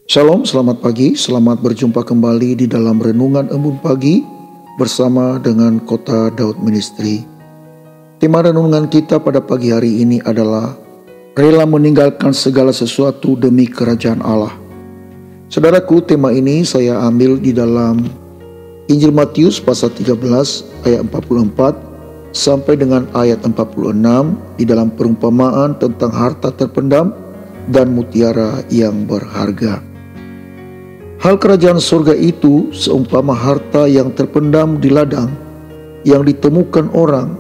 Shalom, selamat pagi, selamat berjumpa kembali di dalam Renungan Embun Pagi bersama dengan Kota Daud Ministry. Tema renungan kita pada pagi hari ini adalah rela meninggalkan segala sesuatu demi kerajaan Allah. Saudaraku, tema ini saya ambil di dalam Injil Matius pasal 13 ayat 44 sampai dengan ayat 46 di dalam perumpamaan tentang harta terpendam dan mutiara yang berharga. Hal kerajaan surga itu seumpama harta yang terpendam di ladang, yang ditemukan orang,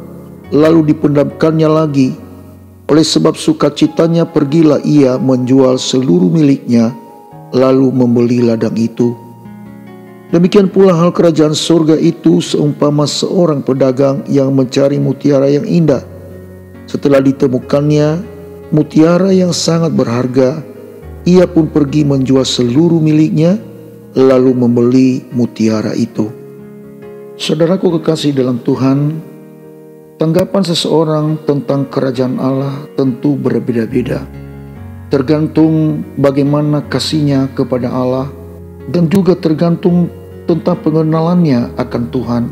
lalu dipendamkannya lagi. Oleh sebab sukacitanya pergilah ia menjual seluruh miliknya, lalu membeli ladang itu. Demikian pula hal kerajaan surga itu seumpama seorang pedagang yang mencari mutiara yang indah. Setelah ditemukannya mutiara yang sangat berharga, ia pun pergi menjual seluruh miliknya, lalu membeli mutiara itu. Saudaraku kekasih dalam Tuhan, tanggapan seseorang tentang kerajaan Allah tentu berbeda-beda, tergantung bagaimana kasihnya kepada Allah dan juga tergantung tentang pengenalannya akan Tuhan.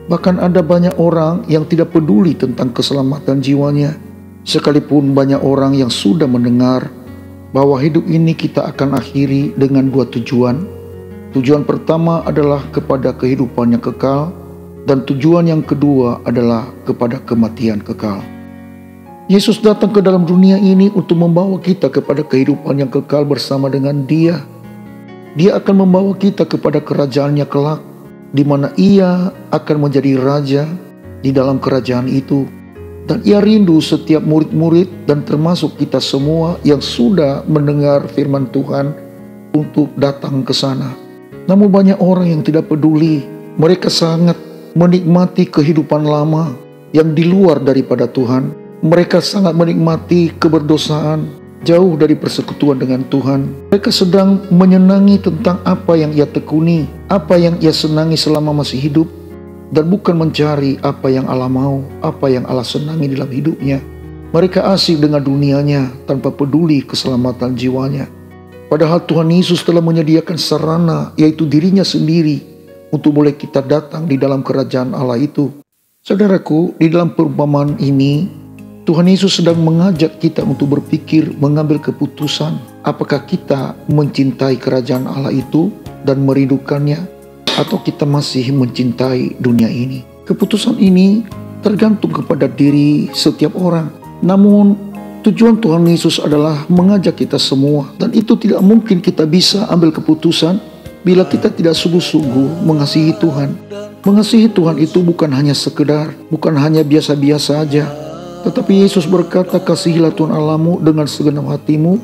Bahkan ada banyak orang yang tidak peduli tentang keselamatan jiwanya, sekalipun banyak orang yang sudah mendengar bahwa hidup ini kita akan akhiri dengan dua tujuan. Tujuan pertama adalah kepada kehidupan yang kekal, dan tujuan yang kedua adalah kepada kematian kekal. Yesus datang ke dalam dunia ini untuk membawa kita kepada kehidupan yang kekal bersama dengan Dia. Dia akan membawa kita kepada kerajaannya kelak, di mana Ia akan menjadi raja di dalam kerajaan itu. Dan Ia rindu setiap murid-murid dan termasuk kita semua yang sudah mendengar firman Tuhan untuk datang ke sana. Namun banyak orang yang tidak peduli. Mereka sangat menikmati kehidupan lama yang di luar daripada Tuhan. Mereka sangat menikmati keberdosaan, jauh dari persekutuan dengan Tuhan. Mereka sedang menyenangi tentang apa yang ia tekuni, apa yang ia senangi selama masih hidup, dan bukan mencari apa yang Allah mau, apa yang Allah senangi dalam hidupnya. Mereka asik dengan dunianya tanpa peduli keselamatan jiwanya. Padahal Tuhan Yesus telah menyediakan sarana, yaitu dirinya sendiri, untuk boleh kita datang di dalam kerajaan Allah itu. Saudaraku, di dalam perumpamaan ini, Tuhan Yesus sedang mengajak kita untuk berpikir, mengambil keputusan, apakah kita mencintai kerajaan Allah itu dan merindukannya, atau kita masih mencintai dunia ini. Keputusan ini tergantung kepada diri setiap orang. Namun tujuan Tuhan Yesus adalah mengajak kita semua, dan itu tidak mungkin kita bisa ambil keputusan bila kita tidak sungguh-sungguh mengasihi Tuhan. Mengasihi Tuhan itu bukan hanya sekedar, bukan hanya biasa-biasa saja, tetapi Yesus berkata, kasihilah Tuhan Allahmu dengan segenap hatimu,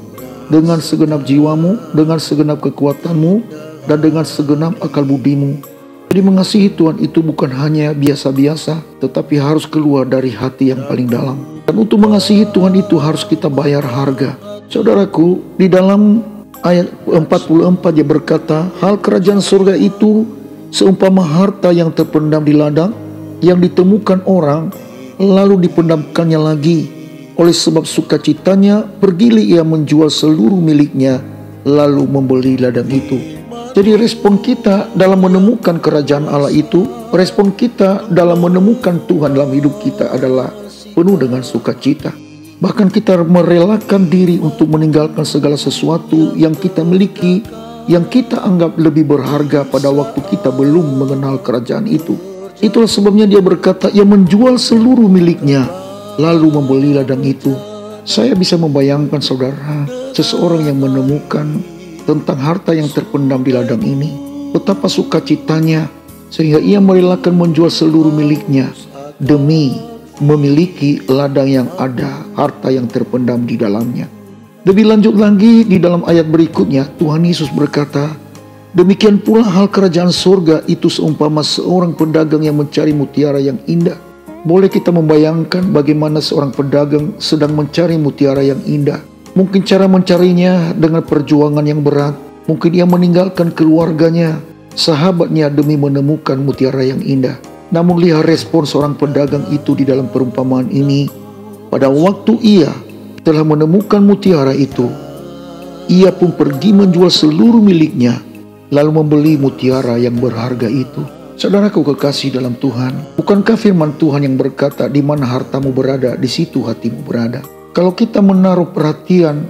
dengan segenap jiwamu, dengan segenap kekuatanmu, dan dengan segenap akal budimu. Jadi mengasihi Tuhan itu bukan hanya biasa-biasa, tetapi harus keluar dari hati yang paling dalam. Dan untuk mengasihi Tuhan itu harus kita bayar harga. Saudaraku, di dalam ayat 44 dia berkata, hal kerajaan surga itu seumpama harta yang terpendam di ladang, yang ditemukan orang, lalu dipendamkannya lagi. Oleh sebab sukacitanya pergilah ia menjual seluruh miliknya, lalu membeli ladang itu. Jadi respon kita dalam menemukan kerajaan Allah itu, respon kita dalam menemukan Tuhan dalam hidup kita adalah penuh dengan sukacita. Bahkan kita merelakan diri untuk meninggalkan segala sesuatu yang kita miliki, yang kita anggap lebih berharga pada waktu kita belum mengenal kerajaan itu. Itulah sebabnya dia berkata, ia menjual seluruh miliknya, lalu membeli ladang itu. Saya bisa membayangkan saudara, seseorang yang menemukan tentang harta yang terpendam di ladang ini, betapa sukacitanya sehingga ia merelakan menjual seluruh miliknya demi memiliki ladang yang ada harta yang terpendam di dalamnya. Lebih lanjut lagi di dalam ayat berikutnya, Tuhan Yesus berkata, demikian pula hal kerajaan surga itu seumpama seorang pedagang yang mencari mutiara yang indah. Boleh kita membayangkan bagaimana seorang pedagang sedang mencari mutiara yang indah. Mungkin cara mencarinya dengan perjuangan yang berat. Mungkin ia meninggalkan keluarganya, sahabatnya demi menemukan mutiara yang indah. Namun lihat respon seorang pedagang itu di dalam perumpamaan ini. Pada waktu ia telah menemukan mutiara itu, Ia pun pergi menjual seluruh miliknya, lalu membeli mutiara yang berharga itu. Saudaraku kekasih dalam Tuhan, bukankah firman Tuhan yang berkata, di mana hartamu berada, di situ hatimu berada. Kalau kita menaruh perhatian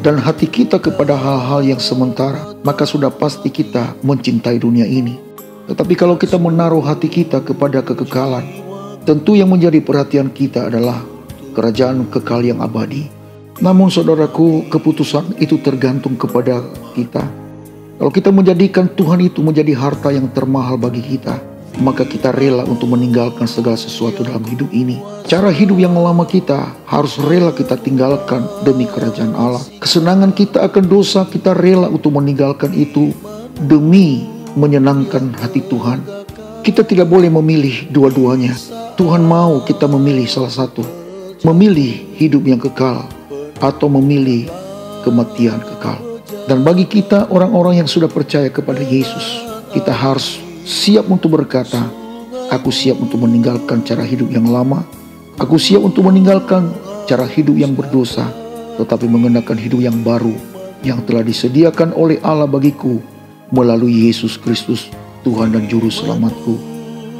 dan hati kita kepada hal-hal yang sementara, maka sudah pasti kita mencintai dunia ini. Tetapi kalau kita menaruh hati kita kepada kekekalan, tentu yang menjadi perhatian kita adalah kerajaan kekal yang abadi. Namun saudaraku, keputusan itu tergantung kepada kita. Kalau kita menjadikan Tuhan itu menjadi harta yang termahal bagi kita, maka kita rela untuk meninggalkan segala sesuatu dalam hidup ini. Cara hidup yang lama kita harus rela kita tinggalkan demi kerajaan Allah. Kesenangan kita akan dosa, kita rela untuk meninggalkan itu demi menyenangkan hati Tuhan. Kita tidak boleh memilih dua-duanya. Tuhan mau kita memilih salah satu. Memilih hidup yang kekal atau memilih kematian kekal. Dan bagi kita orang-orang yang sudah percaya kepada Yesus, kita harus siap untuk berkata, aku siap untuk meninggalkan cara hidup yang lama. Aku siap untuk meninggalkan cara hidup yang berdosa, tetapi mengenakan hidup yang baru yang telah disediakan oleh Allah bagiku melalui Yesus Kristus, Tuhan dan Juru Selamatku.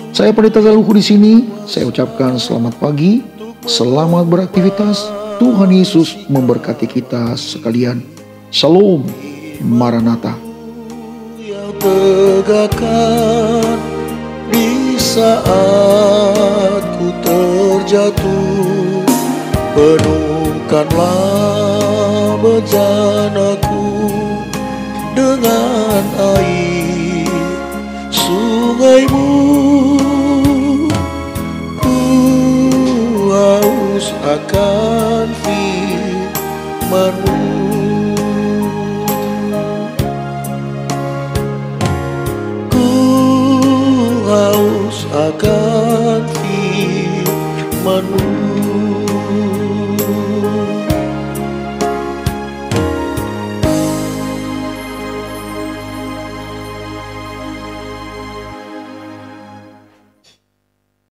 Saya Pendeta Zaluhu di sini. Saya ucapkan selamat pagi, selamat beraktivitas. Tuhan Yesus memberkati kita sekalian. Shalom, Maranatha. Yang tegakkan di saat ku terjatuh, penuhkanlah bejanaku dengan air sungaimu. Ku haus akan firman-Mu. Haus akan firman-Mu.